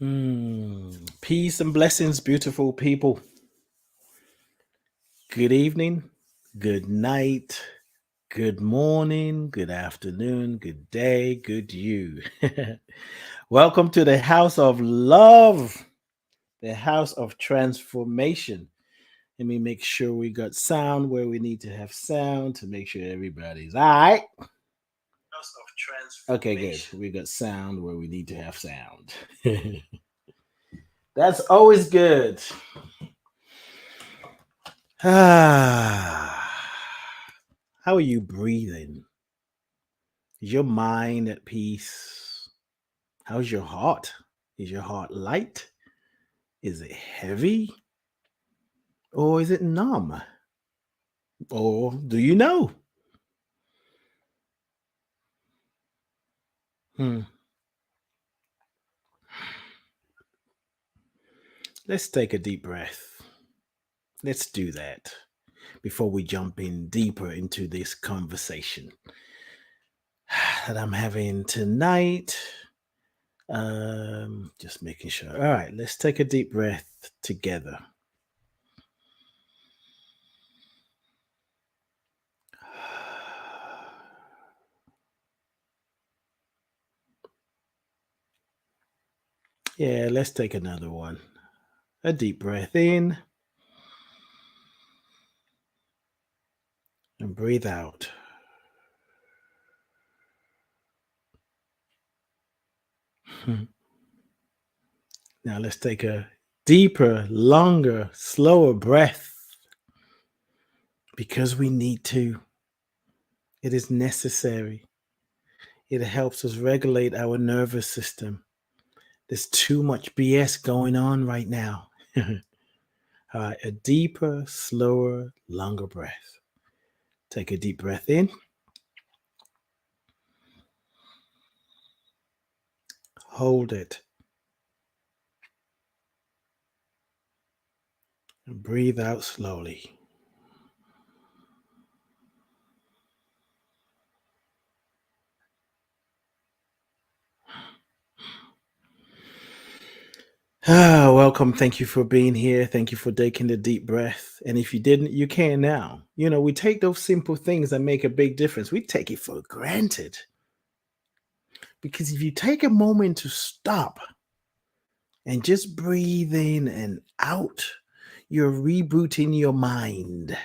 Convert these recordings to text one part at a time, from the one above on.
Peace and blessings, beautiful people. Good evening, good night, good morning, good afternoon, good day, good you. Welcome to the house of love, the house of transformation. Let me make sure we got sound where we need to have sound to make sure everybody's all right. Okay, good. We got sound where we need to have sound. That's always good. Ah, how are you breathing? Is your mind at peace? How's your heart? Is your heart light? Is it heavy? Or is it numb? Or do you know? Hmm. Let's take a deep breath. Let's do that before we jump in deeper into this conversation that I'm having tonight. Just making sure. All right, let's take a deep breath together. Yeah, let's take another one. A deep breath in and breathe out. Now let's take a deeper, longer, slower breath because we need to. It is necessary. It helps us regulate our nervous system. There's too much BS going on right now. A deeper, slower, longer breath. Take a deep breath in. Hold it. And breathe out slowly. Welcome. Thank you for being here. Thank you for taking the deep breath. And if you didn't, you can now. You know, we take those simple things that make a big difference. We take it for granted. Because if you take a moment to stop and just breathe in and out, you're rebooting your mind.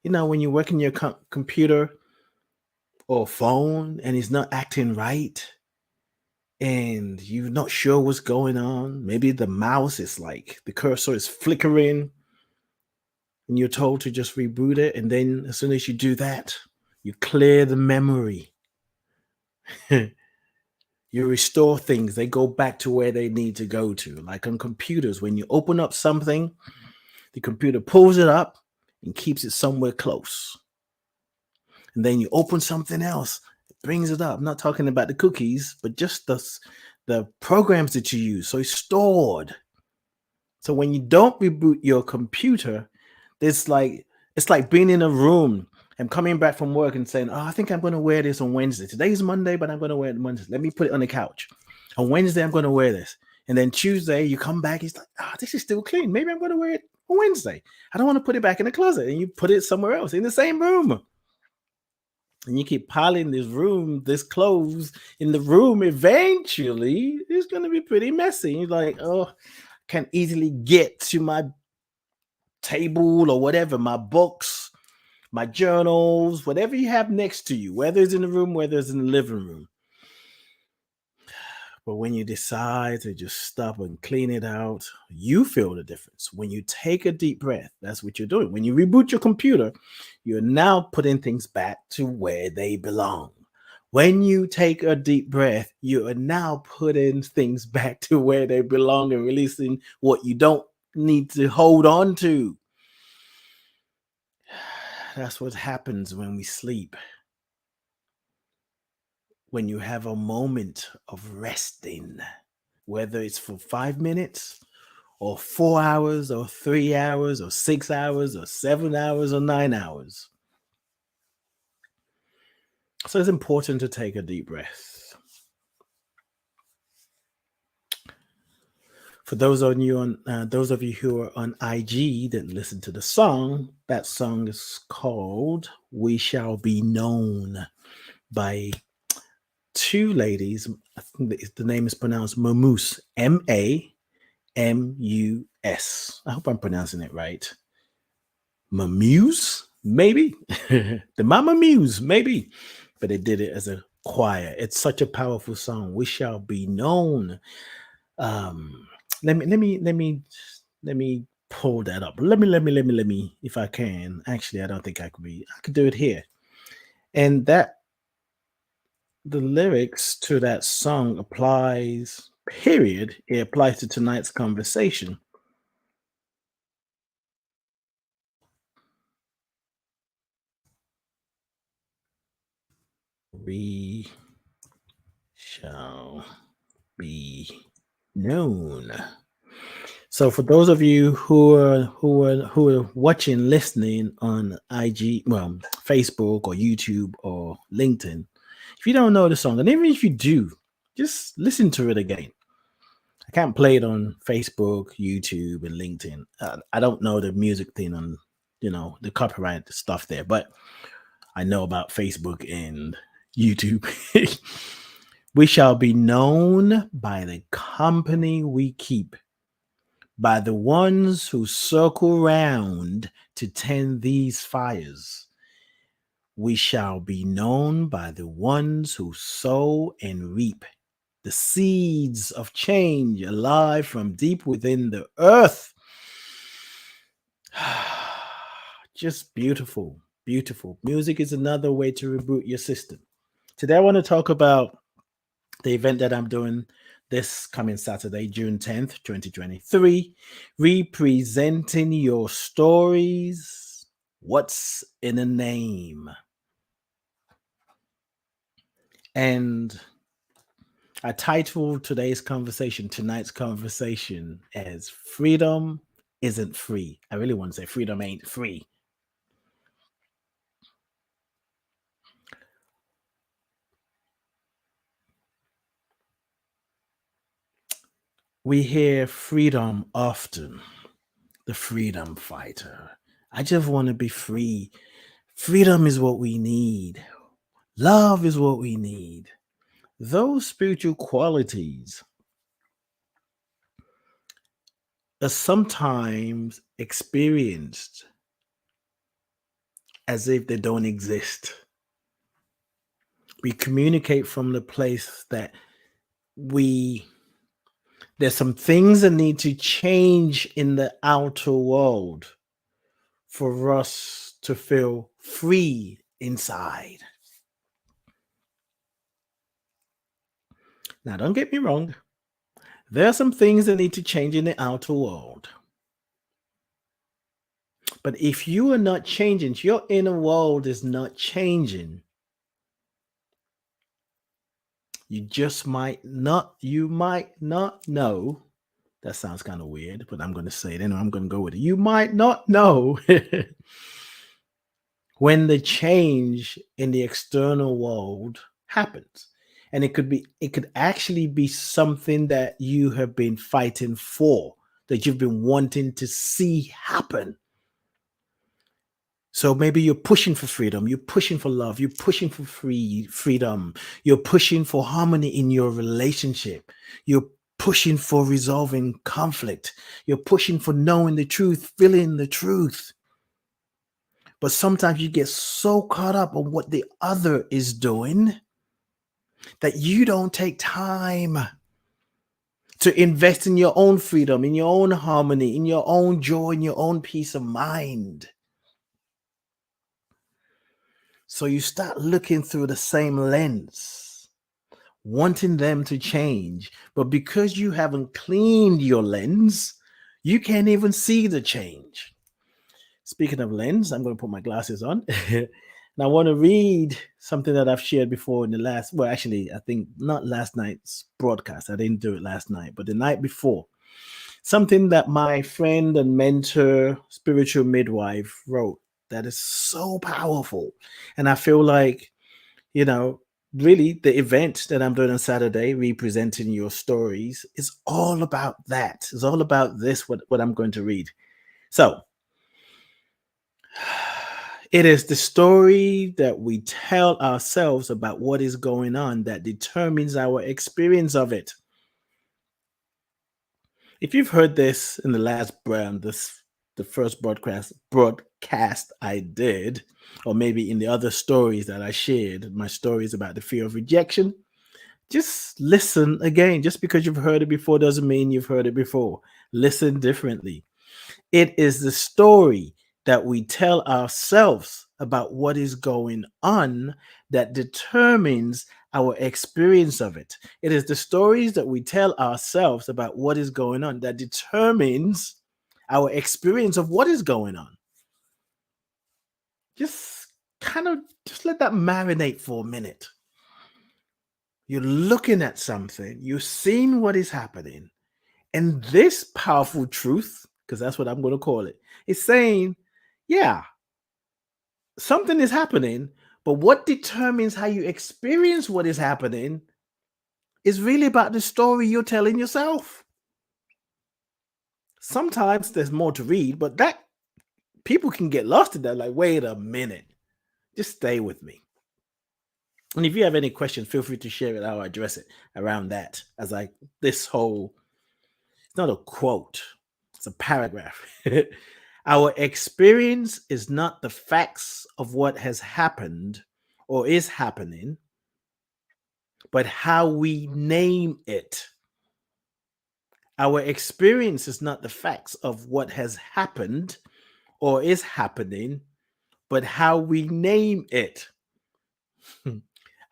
You know, when you work in your computer or phone and it's not acting right and you're not sure what's going on, maybe the mouse is like the cursor is flickering and you're told to just reboot it. And then as soon as you do that, you clear the memory. You restore things, they go back to where they need to go to. Like on computers, when you open up something, the computer pulls it up and keeps it somewhere close. And then you open something else, it brings it up. I'm not talking about the cookies, but just the programs that you use. So it's stored. So when you don't reboot your computer, it's like being in a room and coming back from work and saying, "Oh, I think I'm going to wear this on Wednesday. Today's Monday, but I'm going to wear it on Wednesday. Let me put it on the couch. On Wednesday, I'm going to wear this." And then Tuesday, you come back, it's like, "Ah, this is still clean. Maybe I'm going to wear it on Wednesday. I don't want to put it back in the closet." And you put it somewhere else in the same room. And you keep piling this clothes in the room. Eventually, it's going to be pretty messy. You're like, "Oh, can easily get to my table or whatever, my books, my journals, whatever you have next to you, whether it's in the room, whether it's in the living room." But when you decide to just stop and clean it out, you feel the difference. When you take a deep breath, that's what you're doing. When you reboot your computer, you're now putting things back to where they belong. When you take a deep breath, you are now putting things back to where they belong and releasing what you don't need to hold on to. That's what happens when we sleep. When you have a moment of resting, whether it's for 5 minutes or 4 hours or 3 hours or 6 hours or 7 hours or 9 hours. So it's important to take a deep breath. For those of you who are on IG that listen to the song, that song is called "We Shall Be Known" by two ladies. I think the name is pronounced Mamus, Mamus. I hope I'm pronouncing it right. Mamuse, maybe the Mama Muse, maybe, but they did it as a choir. It's such a powerful song. We shall be known. Um, let me pull that up. Let me, if I can. Actually, I don't think I could be. I could do it here. And that the lyrics to that song applies. Period. It applies to tonight's conversation. We shall be known. So for those of you who are watching, listening on IG, well, Facebook or YouTube or LinkedIn, if you don't know the song, and even if you do, just listen to it again. I can't play it on Facebook, YouTube, and LinkedIn. I don't know the music thing on, the copyright stuff there, but I know about Facebook and YouTube. We shall be known by the company we keep, by the ones who circle round to tend these fires. We shall be known by the ones who sow and reap the seeds of change alive from deep within the earth. Just beautiful, beautiful. Music is another way to reboot your system. Today, I want to talk about the event that I'm doing this coming Saturday, June 10th, 2023, representing your stories. What's in a name? And I titled tonight's conversation, as Freedom Isn't Free. I really want to say freedom ain't free. We hear freedom often, the freedom fighter. I just want to be free. Freedom is what we need. Love is what we need. Those spiritual qualities are sometimes experienced as if they don't exist. We communicate from the place that there's some things that need to change in the outer world for us to feel free inside. Now, don't get me wrong. There are some things that need to change in the outer world. But if you are not changing, if your inner world is not changing, you might not know. That sounds kind of weird, but I'm going to say it anyway. I'm going to go with it. You might not know when the change in the external world happens. And it could actually be something that you have been fighting for, that you've been wanting to see happen. So maybe you're pushing for freedom, you're pushing for love, you're pushing for freedom, you're pushing for harmony in your relationship, you're pushing for resolving conflict, you're pushing for knowing the truth, feeling the truth. But sometimes you get so caught up on what the other is doing that you don't take time to invest in your own freedom, in your own harmony, in your own joy, in your own peace of mind. So you start looking through the same lens, wanting them to change. But because you haven't cleaned your lens, you can't even see the change. Speaking of lens, I'm going to put my glasses on. And I want to read something that I've shared before in I think not last night's broadcast. I didn't do it last night, but the night before. Something that my friend and mentor, spiritual midwife, wrote that is so powerful. And I feel like, really, the event that I'm doing on Saturday, representing your stories, is all about that. It's all about this, what I'm going to read. So, it is the story that we tell ourselves about what is going on that determines our experience of it. If you've heard this in the last the first broadcast I did, or maybe in the other stories that I shared, my stories about the fear of rejection, just listen again. Just because you've heard it before doesn't mean you've heard it before. Listen differently. It is the story that we tell ourselves about what is going on that determines our experience of it. It is the stories that we tell ourselves about what is going on that determines our experience of what is going on. Just just let that marinate for a minute. You're looking at something, you're seeing what is happening, and this powerful truth, because that's what I'm going to call it, is saying, yeah, something is happening, but what determines how you experience what is happening is really about the story you're telling yourself. Sometimes there's more to read, but that people can get lost in that. Like, wait a minute, just stay with me. And if you have any questions, feel free to share it. I'll address it around that. As like this whole, it's not a quote, it's a paragraph. Our experience is not the facts of what has happened or is happening, but how we name it. Our experience is not the facts of what has happened or is happening, but how we name it.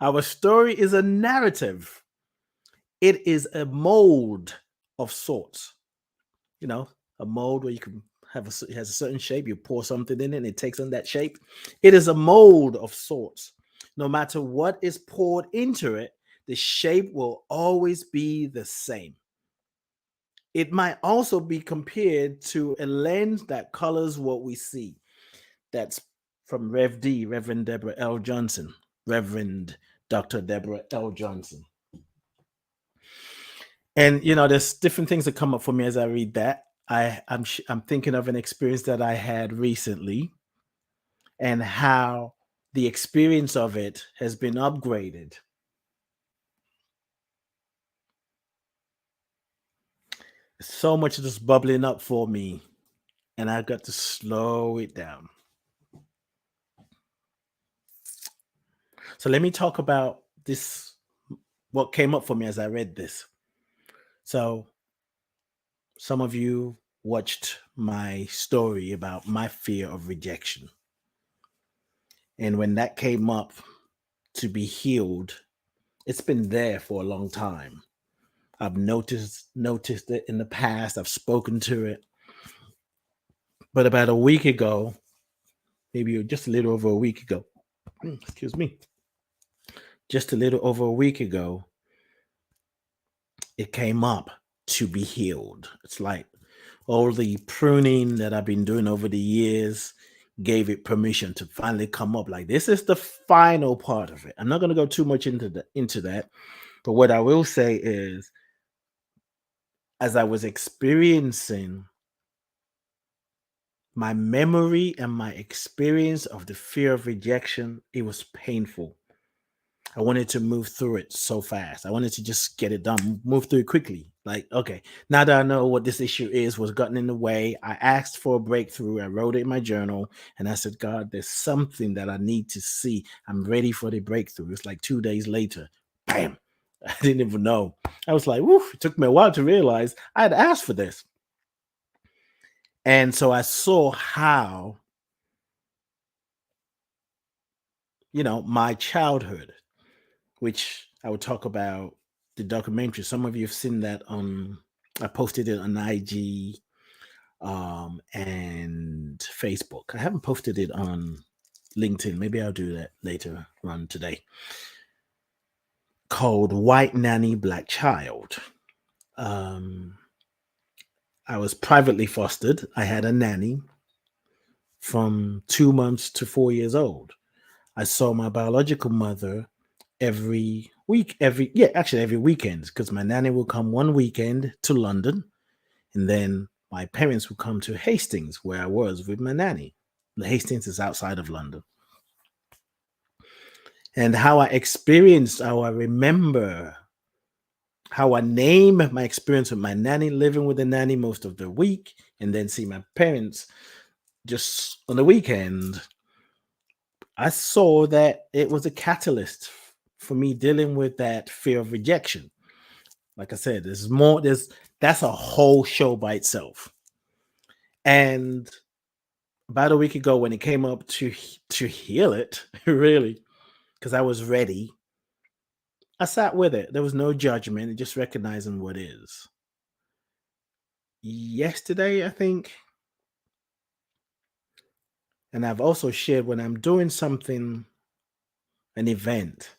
Our story is a narrative. It is a mold of sorts. You know, a mold where you can have it has a certain shape. You pour something in it and it takes on that shape. It is a mold of sorts. No matter what is poured into it, the shape will always be the same. It might also be compared to a lens that colors what we see. That's from Rev D, Reverend Deborah L. Johnson, Reverend Dr. Deborah L. Johnson. And there's different things that come up for me as I read that. I'm thinking of an experience that I had recently, and how the experience of it has been upgraded. So much is just bubbling up for me, and I got to slow it down. So let me talk about this, what came up for me as I read this. So some of you watched my story about my fear of rejection. And when that came up to be healed, it's been there for a long time. I've noticed it in the past. I've spoken to it. But about a week ago, maybe just a little over a week ago, excuse me, just a little over a week ago, it came up to be healed. It's like all the pruning that I've been doing over the years gave it permission to finally come up. Like, this is the final part of it. I'm not going to go too much into that, but what I will say is, as I was experiencing my memory and my experience of the fear of rejection, it was painful. I wanted to move through it so fast. I wanted to just get it done, move through it quickly. Like, okay, now that I know what this issue is, what's gotten in the way, I asked for a breakthrough. I wrote it in my journal and I said, God, there's something that I need to see. I'm ready for the breakthrough. It's like 2 days later, bam, I didn't even know. I was like, woof, it took me a while to realize I had asked for this. And so I saw how, my childhood, which I would talk about the documentary. Some of you have seen that I posted it on IG and Facebook. I haven't posted it on LinkedIn. Maybe I'll do that later on today. Called White Nanny, Black Child. I was privately fostered. I had a nanny from 2 months to 4 years old. I saw my biological mother every week, every weekend, because my nanny will come one weekend to London, and then my parents would come to Hastings, where I was with my nanny. The Hastings is outside of London. And how I remember, how I name my experience with my nanny, living with the nanny most of the week, and then see my parents just on the weekend. I saw that it was a catalyst for me dealing with that fear of rejection. Like I said, there's more, that's a whole show by itself. And about a week ago, when it came up to heal it, really, because I was ready, I sat with it. There was no judgment, just recognizing what is. Yesterday, I think, and I've also shared, when I'm doing something, an event,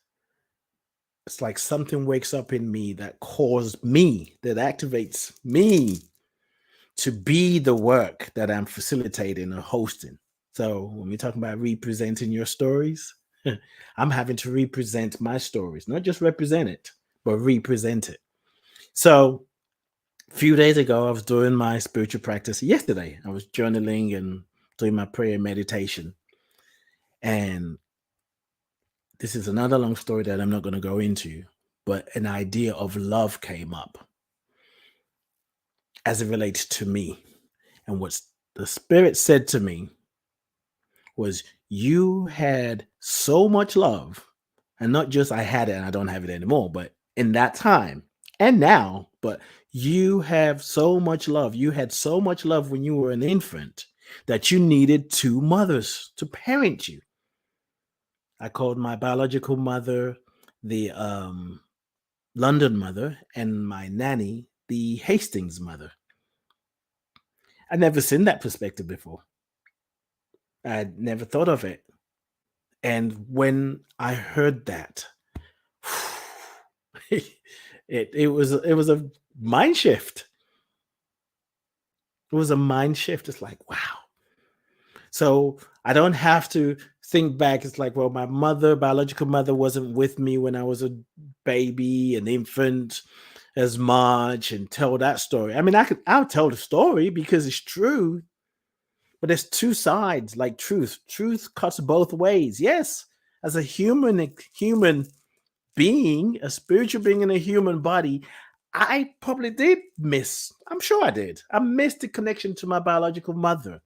it's like something wakes up in me that calls me, that activates me to be the work that I'm facilitating or hosting. So when we're talking about representing your stories, I'm having to represent my stories, not just represent it, but represent it. So a few days ago, I was doing my spiritual practice. Yesterday, I was journaling and doing my prayer and meditation. And this is another long story that I'm not going to go into, but an idea of love came up as it relates to me. And what the spirit said to me was, you had so much love, and not just I had it and I don't have it anymore, but in that time and now, but you have so much love. You had so much love when you were an infant that you needed two mothers to parent you. I called my biological mother the London mother, and my nanny the Hastings mother. I'd never seen that perspective before. I'd never thought of it. And when I heard that, it was a mind shift. It was a mind shift. It's like, wow. So I don't have to think back. It's like, well, my mother, biological mother, wasn't with me when I was a baby, an infant, as much, and tell that story. I mean, I'll tell the story because it's true, but there's two sides, like truth. Truth cuts both ways. Yes, as a human being, a spiritual being in a human body, I probably did miss. I'm sure I did. I missed the connection to my biological mother.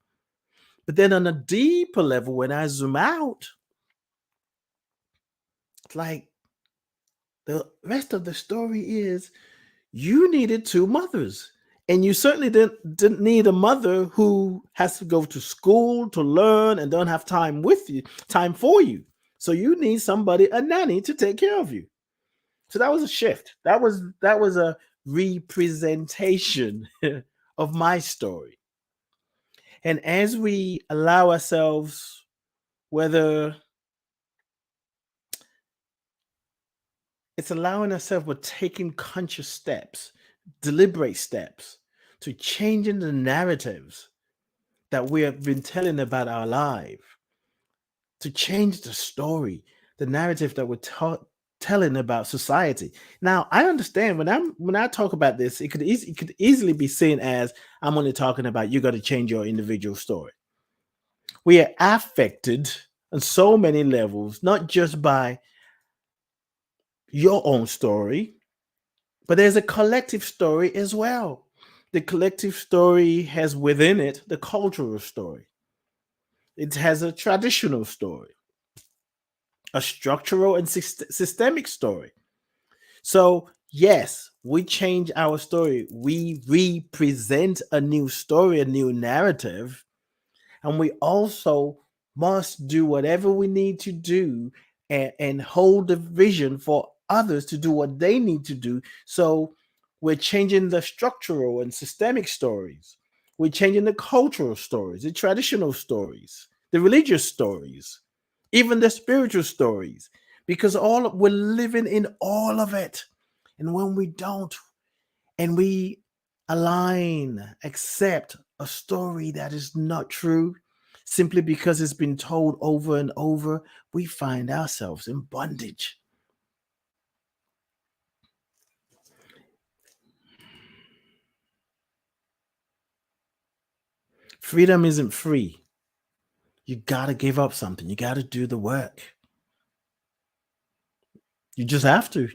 But then on a deeper level, when I zoom out, it's like the rest of the story is, you needed two mothers. And you certainly didn't need a mother who has to go to school to learn and don't have time for you. So you need somebody, a nanny, to take care of you. So that was a shift. That was a representation of my story. And as we allow ourselves, whether it's allowing ourselves, we're taking conscious steps, deliberate steps to changing the narratives that we have been telling about our life, to change the story, the narrative that we're telling about society. Now, I understand when I talk about this, it could easily be seen as, I'm only talking about, you got to change your individual story. We are affected on so many levels, not just by your own story, but there's a collective story as well. The collective story has within it the cultural story. It has a traditional story, a structural and systemic story. So, yes, we change our story. We represent a new story, a new narrative, and we also must do whatever we need to do, and hold the vision for others to do what they need to do. So we're changing the structural and systemic stories. We're changing the cultural stories, the traditional stories, the religious stories, even the spiritual stories, because all we're living in all of it. And when we don't, and we align, accept a story that is not true, simply because it's been told over and over, we find ourselves in bondage. Freedom isn't free. You got to give up something. You got to do the work. You just have to.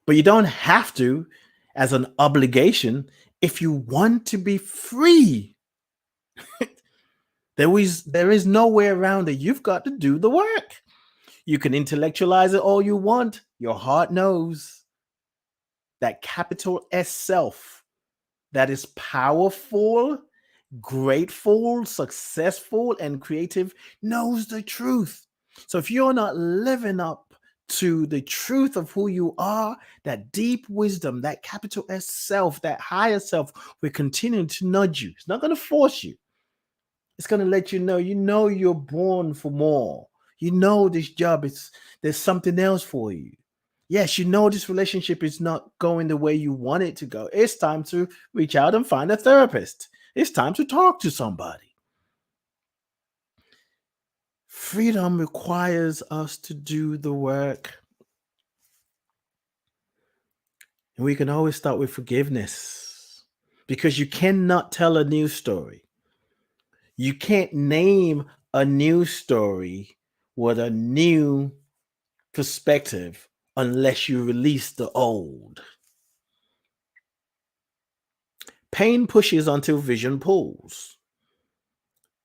But you don't have to as an obligation if you want to be free. There is no way around it. You've got to do the work. You can intellectualize it all you want. Your heart knows that capital S self that is powerful, grateful, successful, and creative knows the truth. So if you're not living up to the truth of who you are, that deep wisdom, that capital S self, that higher self will continue to nudge you. It's not going to force you. It's going to let you know you're born for more. You know this job is there's something else for you. Yes, you know this relationship is not going the way you want it to go. It's time to reach out and find a therapist. It's time to talk to somebody. Freedom requires us to do the work. And we can always start with forgiveness because you cannot tell a new story. You can't name a new story with a new perspective unless you release the old. Pain pushes until vision pulls.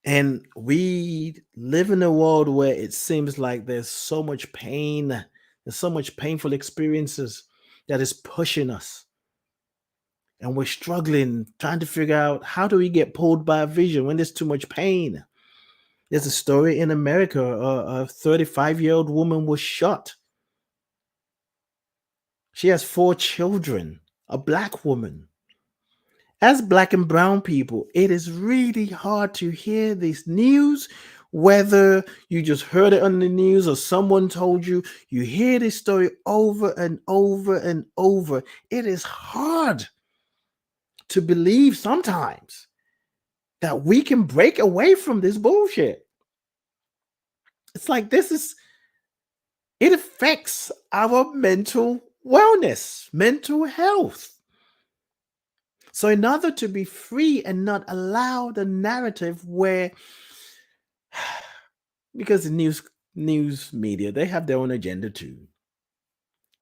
And we live in a world where it seems like there's so much pain, there's so much painful experiences that is pushing us. And we're struggling, trying to figure out how do we get pulled by a vision when there's too much pain. There's a story in America, a 35-year-old woman was shot. She has 4 children, a black woman. As black and brown people, it is really hard to hear this news, whether you just heard it on the news or someone told you. You hear this story over and over and over. It is hard to believe sometimes that we can break away from this bullshit. It's like it affects our mental wellness, mental health. So in order to be free and not allow the narrative where, because the news media, they have their own agenda too.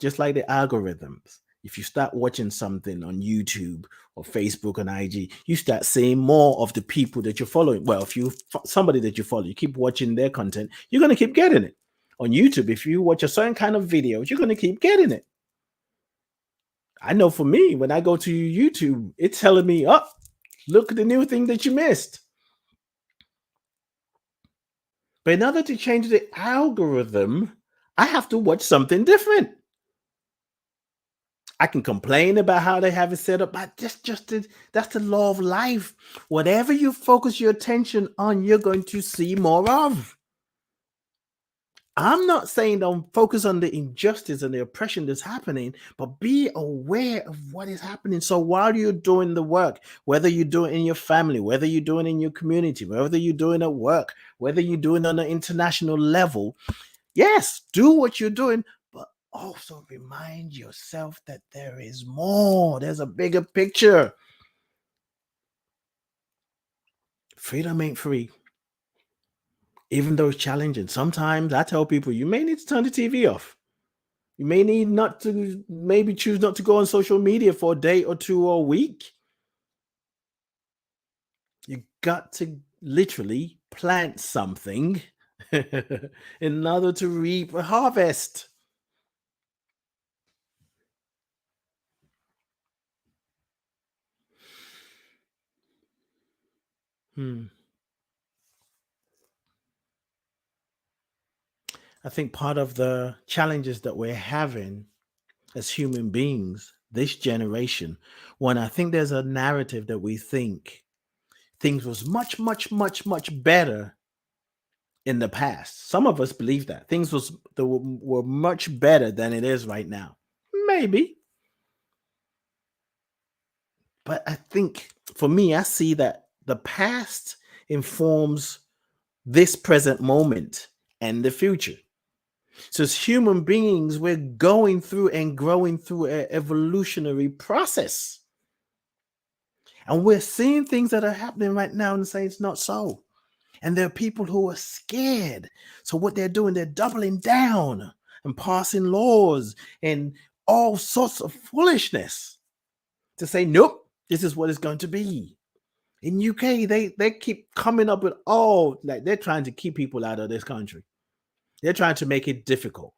Just like the algorithms. If you start watching something on YouTube or Facebook and IG, you start seeing more of the people that you're following. Well, if you somebody that you follow, you keep watching their content, you're going to keep getting it. On YouTube, if you watch a certain kind of videos, you're going to keep getting it. I know for me, when I go to YouTube, it's telling me, oh, look at the new thing that you missed. But in order to change the algorithm, I have to watch something different. I can complain about how they have it set up, but that's the law of life. Whatever you focus your attention on, you're going to see more of. I'm not saying don't focus on the injustice and the oppression that's happening, but be aware of what is happening. So while you're doing the work, whether you do it in your family, whether you're doing it in your community, whether you're doing at work, whether you're doing it on an international level, yes, do what you're doing, but also remind yourself that there is more. There's a bigger picture. Freedom ain't free. Even though it's challenging, sometimes I tell people you may need to turn the TV off. You may need not to, maybe choose not to go on social media for a day or two or a week. You got to literally plant something in order to reap a harvest. Hmm. I think part of the challenges that we're having as human beings, this generation, when I think there's a narrative that we think things was much, much, much, much better in the past. Some of us believe that things were much better than it is right now. Maybe, but I think for me, I see that the past informs this present moment and the future. So as human beings, we're going through and growing through an evolutionary process. And we're seeing things that are happening right now and say it's not so. And there are people who are scared. So what they're doing, they're doubling down and passing laws and all sorts of foolishness to say, nope, this is what it's going to be. In UK, they keep coming up with all, like, they're trying to keep people out of this country. They're trying to make it difficult.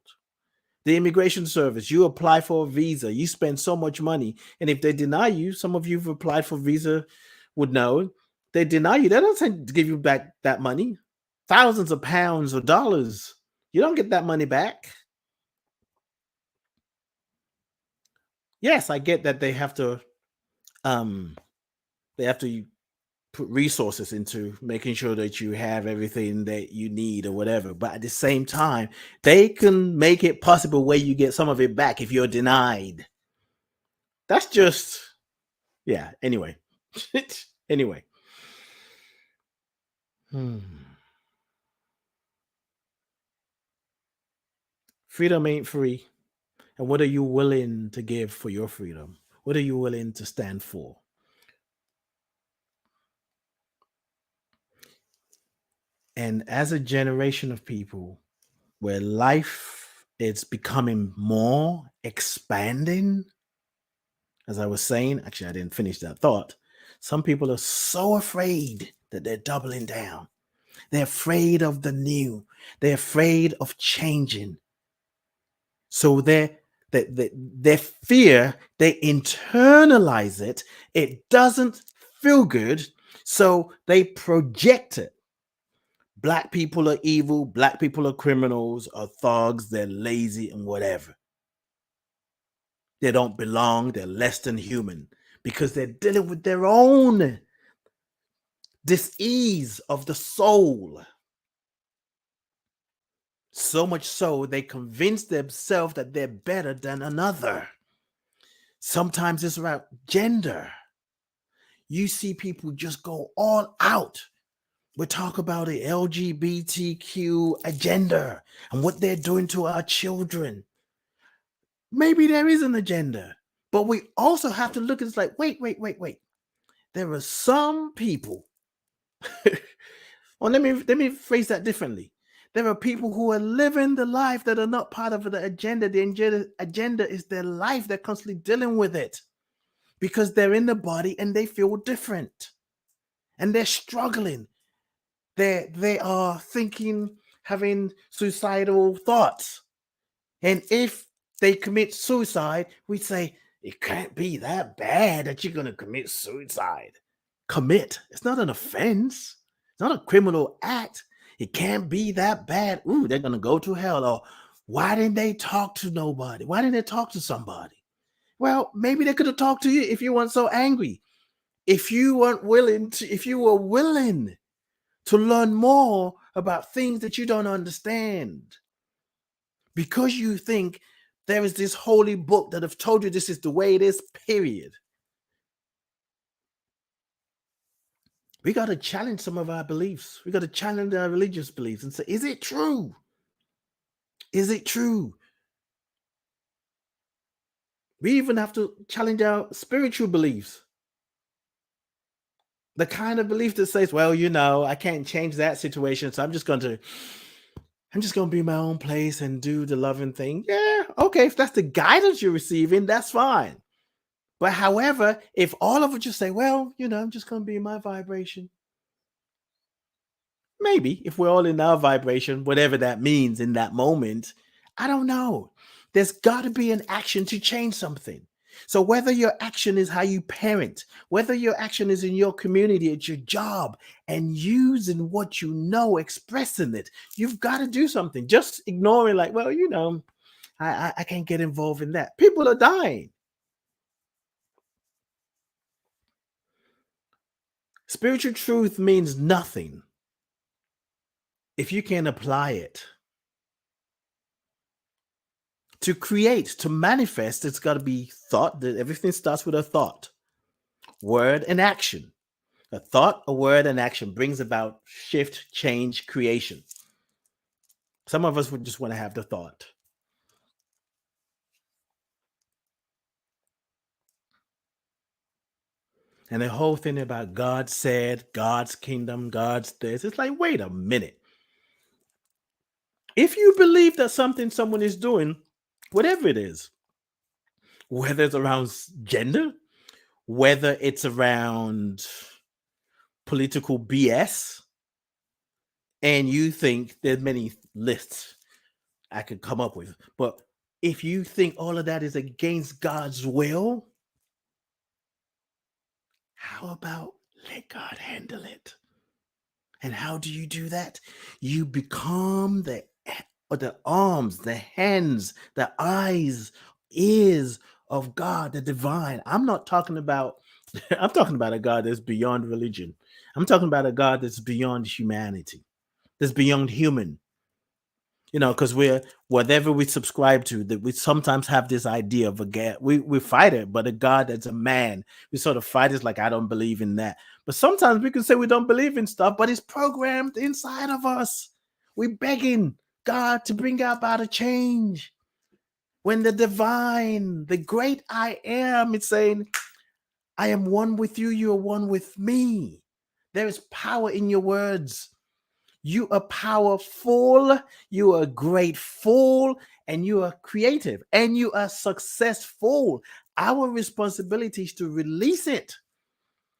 The immigration service, you apply for a visa, you spend so much money, and if they deny you, some of you who've applied for visa would know, they deny you, they don't say to give you back that money. Thousands of pounds or dollars. You don't get that money back. Yes, I get that um they have to put resources into making sure that you have everything that you need or whatever. But at the same time, they can make it possible where you get some of it back if you're denied. That's just, yeah. Anyway, anyway. Hmm. Freedom ain't free. And what are you willing to give for your freedom? What are you willing to stand for? And as a generation of people where life is becoming more expanding, as I was saying, actually, I didn't finish that thought. Some people are so afraid that they're doubling down. They're afraid of the new. They're afraid of changing. So their fear, they internalize it. It doesn't feel good. So they project it. Black people are evil. Black people are criminals, are thugs. They're lazy and whatever. They don't belong. They're less than human because they're dealing with their own dis-ease of the soul. So much so they convince themselves that they're better than another. Sometimes it's about gender. You see people just go all out. We talk about the LGBTQ agenda and what they're doing to our children. Maybe there is an agenda, but we also have to look at it like, wait. There are some people. Well, let me phrase that differently. There are people who are living the life that are not part of the agenda. The agenda is their life. They're constantly dealing with it because they're in the body and they feel different and they're struggling. They are thinking, having suicidal thoughts. And if they commit suicide, we say, it can't be that bad that you're going to commit suicide. Commit. It's not an offense. It's not a criminal act. It can't be that bad. Ooh, they're going to go to hell. Or why didn't they talk to nobody? Why didn't they talk to somebody? Well, maybe they could have talked to you if you weren't so angry. If you were willing to learn more about things that you don't understand. Because you think there is this holy book that have told you this is the way it is, period. We got to challenge some of our beliefs. We got to challenge our religious beliefs and say, is it true? Is it true? We even have to challenge our spiritual beliefs. The kind of belief that says, well, I can't change that situation, so I'm just going to be in my own place and do the loving thing. Yeah, okay, if that's the guidance you're receiving, that's fine. But however, if all of us just say, well, I'm just going to be in my vibration. Maybe if we're all in our vibration, whatever that means in that moment, I don't know. There's got to be an action to change something. So whether your action is how you parent, whether your action is in your community, at your job, and using what you know, expressing it, you've got to do something. Just ignoring like, well, I can't get involved in that. People are dying. Spiritual truth means nothing if you can't apply it. To create, to manifest, it's got to be thought. That everything starts with a thought, word, and action. A thought, a word, and action brings about shift, change, creation. Some of us would just want to have the thought. And the whole thing about God said, God's kingdom, God's this. It's like, wait a minute. If you believe that someone is doing, whatever it is, whether it's around gender, whether it's around political BS, and you think there's many lists I could come up with, but if you think all of that is against God's will, how about let God handle it? And how do you do that? You become the arms, the hands, the eyes, ears of God, the divine. I'm not talking about I'm talking about a God that's beyond religion. I'm talking about a God that's beyond humanity, that's beyond human. Because we're whatever we subscribe to, that we sometimes have this idea of a God. We fight it, but a God that's a man. We sort of fight it like I don't believe in that. But sometimes we can say we don't believe in stuff, but it's programmed inside of us. We're begging God to bring about a change. When the divine, the great I am, is saying, I am one with you, you are one with me. There is power in your words. You are powerful, you are grateful, and you are creative, and you are successful. Our responsibility is to release it.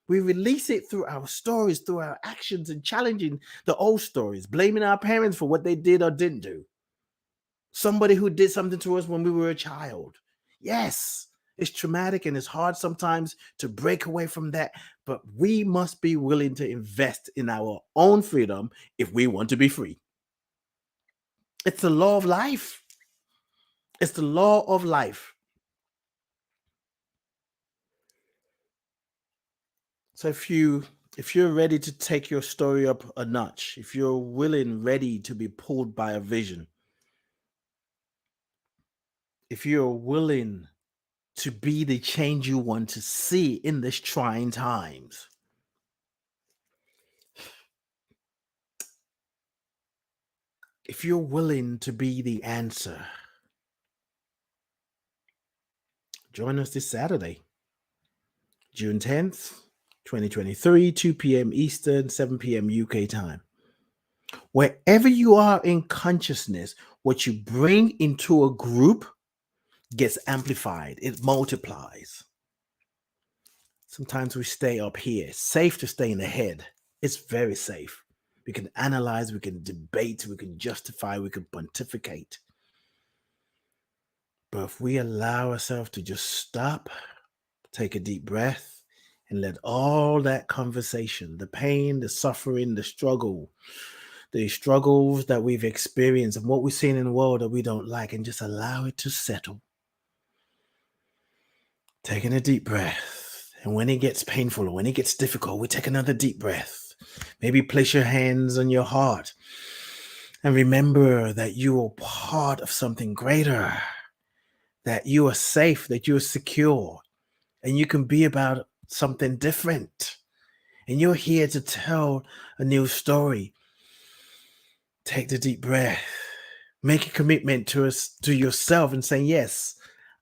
We release it through our stories, through our actions, and challenging the old stories, blaming our parents for what they did or didn't do. Somebody who did something to us when we were a child. Yes, it's traumatic and it's hard sometimes to break away from that, but we must be willing to invest in our own freedom if we want to be free. It's the law of life. It's the law of life. So if you're ready to take your story up a notch, if you're willing, ready to be pulled by a vision, if you're willing to be the change you want to see in these trying times, if you're willing to be the answer, join us this Saturday, June 10th, 2023, 2 p.m. Eastern, 7 p.m. UK time. Wherever you are in consciousness, what you bring into a group gets amplified, it multiplies. Sometimes we stay up here. It's safe to stay in the head. It's very safe. We can analyze, we can debate, we can justify, we can pontificate. But if we allow ourselves to just stop, take a deep breath, and let all that conversation, the pain, the suffering, the struggles that we've experienced and what we're seeing in the world that we don't like, and just allow it to settle. Taking a deep breath. And when it gets painful or when it gets difficult, we take another deep breath. Maybe place your hands on your heart and remember that you are part of something greater, that you are safe, that you are secure, and you can be about something different. And you're here to tell a new story. Take the deep breath. Make a commitment to yourself and saying, yes,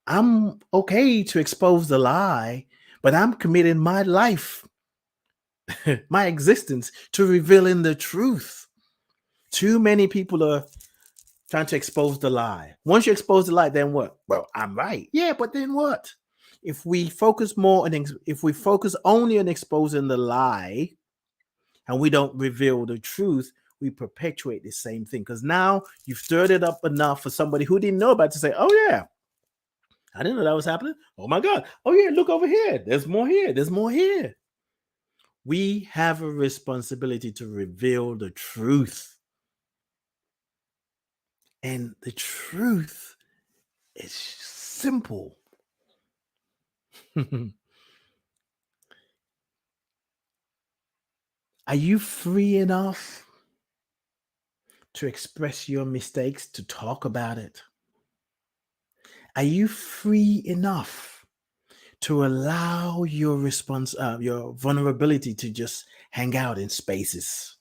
I'm okay to expose the lie, but I'm committing my life, my existence to revealing the truth. Too many people are trying to expose the lie. Once you expose the lie, then what? Well, I'm right. Yeah, but then what? If we focus only on exposing the lie and we don't reveal the truth, we perpetuate the same thing. Because now you've stirred it up enough for somebody who didn't know about it to say, oh yeah, I didn't know that was happening. Oh my God. Oh yeah, look over here. There's more here. There's more here. We have a responsibility to reveal the truth. And the truth is simple. Are you free enough to express your mistakes, to talk about it? Are you free enough to allow your your vulnerability to just hang out in spaces?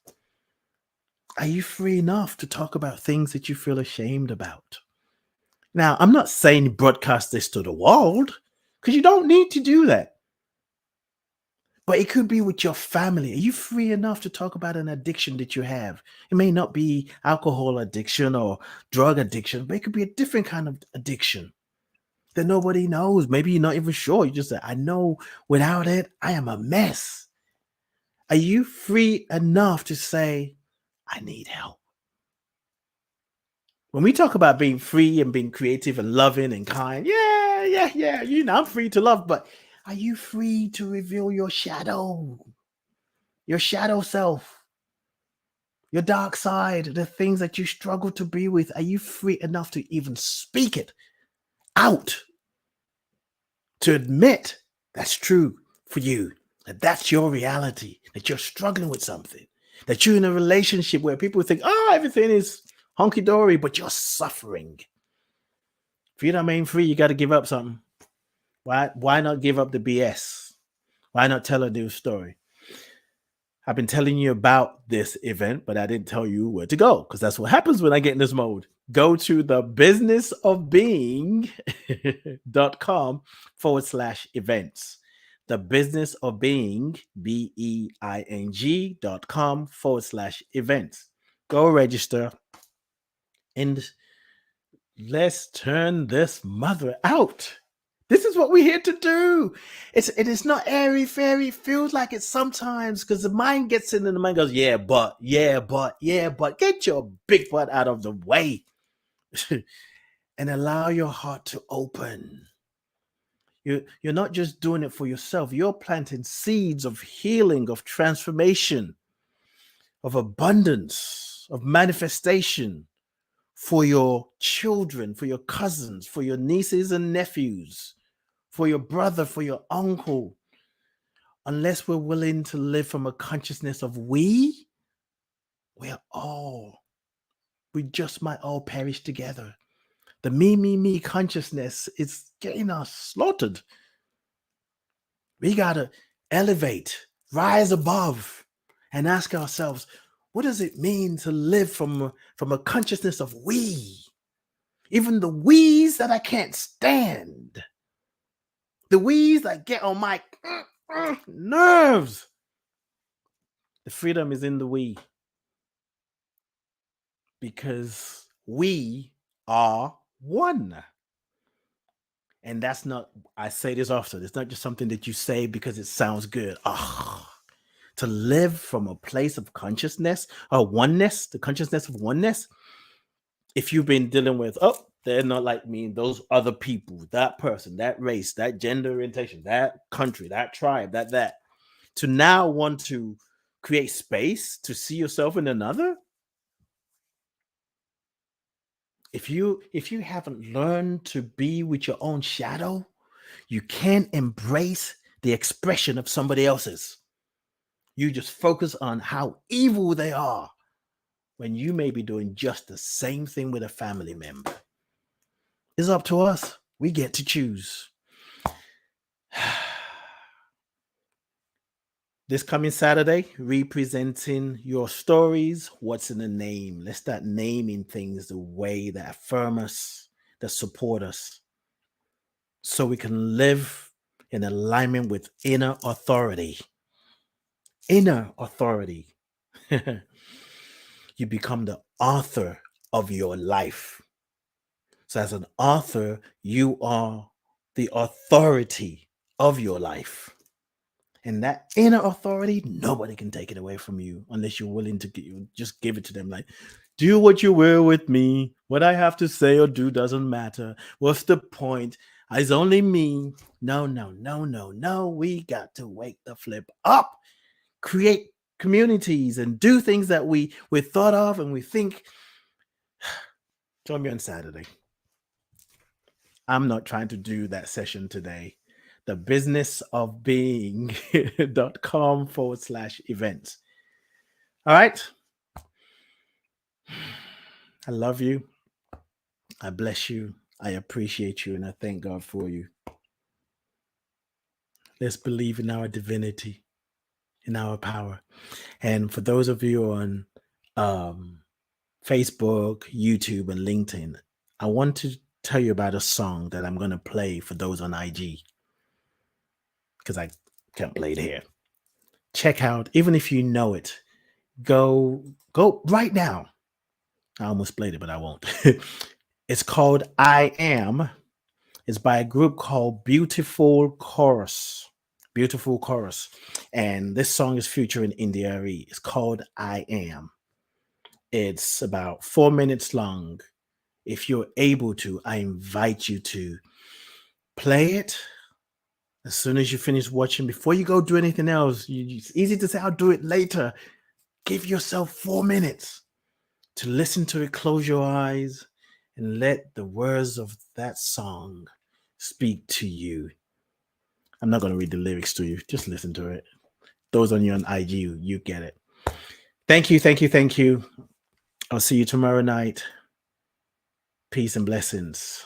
Are you free enough to talk about things that you feel ashamed about? Now, I'm not saying broadcast this to the world, because you don't need to do that. But it could be with your family. Are you free enough to talk about an addiction that you have? It may not be alcohol addiction or drug addiction, but it could be a different kind of addiction that nobody knows. Maybe you're not even sure. You just say, I know without it, I am a mess. Are you free enough to say, I need help? When we talk about being free and being creative and loving and kind, yeah, I'm free to love, but are you free to reveal your shadow self, your dark side, the things that you struggle to be with? Are you free enough to even speak it out, to admit that's true for you, that that's your reality, that you're struggling with something, that you're in a relationship where people think, oh, everything is honky-dory, but you're suffering. If you're not main free, you got to give up something. Why not give up the BS? Why not tell a new story? I've been telling you about this event, but I didn't tell you where to go, because that's what happens when I get in this mode. Go to the businessofbeing.com/events. The business of being, BEING.com/events. Go register and let's turn this mother out. This is what we're here to do. It is not airy fairy. Feels like it sometimes, because the mind gets in and the mind goes, yeah, but. Get your big butt out of the way and allow your heart to open. You're not just doing it for yourself. You're planting seeds of healing, of transformation, of abundance, of manifestation for your children, for your cousins, for your nieces and nephews, for your brother, for your uncle. Unless we're willing to live from a consciousness of we just might all perish together. The me consciousness is getting us slaughtered. We got to elevate, rise above, and ask ourselves, what does it mean to live from a consciousness of we? Even the we's that I can't stand. The we's that get on my nerves. The freedom is in the we. Because we are one. And that's not, I say this often, it's not just something that you say because it sounds good. To live from a place of consciousness or oneness, the consciousness of oneness. If you've been dealing with, they're not like me, those other people, that person, that race, that gender orientation, that country, that tribe, that, to now want to create space to see yourself in another. If you haven't learned to be with your own shadow, you can't embrace the expression of somebody else's. You just focus on how evil they are when you may be doing just the same thing with a family member. It's up to us. We get to choose. This coming Saturday, representing your stories, what's in the name? Let's start naming things the way that affirm us, that support us, so we can live in alignment with inner authority. Inner authority. You become the author of your life. So as an author, you are the authority of your life. And that inner authority, nobody can take it away from you unless you're willing to just give it to them. Like, do what you will with me. What I have to say or do doesn't matter. What's the point? It's only me. No. We got to wake the flip up. Create communities and do things that we thought of and we think. Join me on Saturday. I'm not trying to do that session today. The business of being.com/events. All right. I love you. I bless you. I appreciate you. And I thank God for you. Let's believe in our divinity, in our power. And for those of you on Facebook, YouTube, and LinkedIn, I want to tell you about a song that I'm going to play for those on IG, because I can't play it here. check out, even if you know it, go right now. I almost played it, but I won't. It's called I Am. It's by a group called Beautiful Chorus. Beautiful Chorus. And this song is featuring India Arie. It's called I Am. It's about 4 minutes long. If you're able to, I invite you to play it as soon as you finish watching. Before you go do anything else, it's easy to say, I'll do it later. Give yourself 4 minutes to listen to it, close your eyes, and let the words of that song speak to you. I'm not going to read the lyrics to you. Just listen to it. Those on you on IG, you get it. Thank you, thank you, thank you. I'll see you tomorrow night. Peace and blessings.